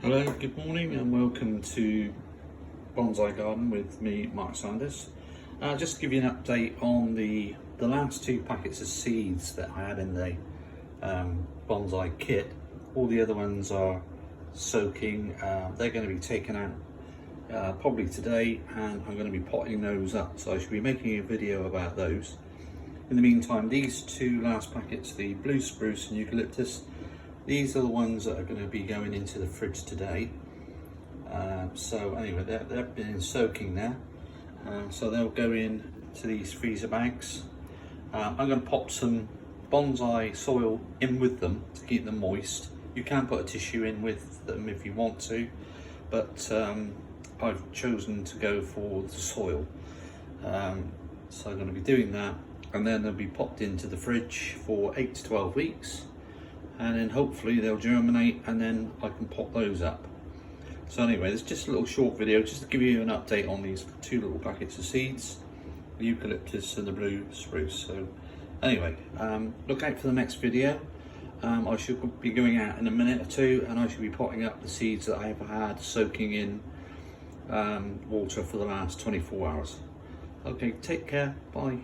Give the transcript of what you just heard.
Hello, good morning and welcome to Bonsai Garden with me, Mark Sanders. Just to give you an update on the last 2 packets of seeds that I had in the bonsai kit. All the other ones are soaking. They're going to be taken out probably today, and I'm going to be potting those up, so I should be making a video about those. In the meantime, these 2 last packets, the blue spruce and eucalyptus, these are the ones that are going to be going into the fridge today. So anyway, they've been soaking now, so they'll go in to these freezer bags. I'm going to pop some bonsai soil in with them to keep them moist. You can put a tissue in with them if you want to, but I've chosen to go for the soil. So I'm going to be doing that, and then they'll be popped into the fridge for 8 to 12 weeks. And then hopefully they'll germinate, and then I can pop those up. So anyway, it's just a little short video just to give you an update on these 2 little packets of seeds, the eucalyptus and the blue spruce. So anyway, look out for the next video. I should be going out in a minute or 2, and I should be potting up the seeds that I've had soaking in water for the last 24 hours. Okay, take care, bye.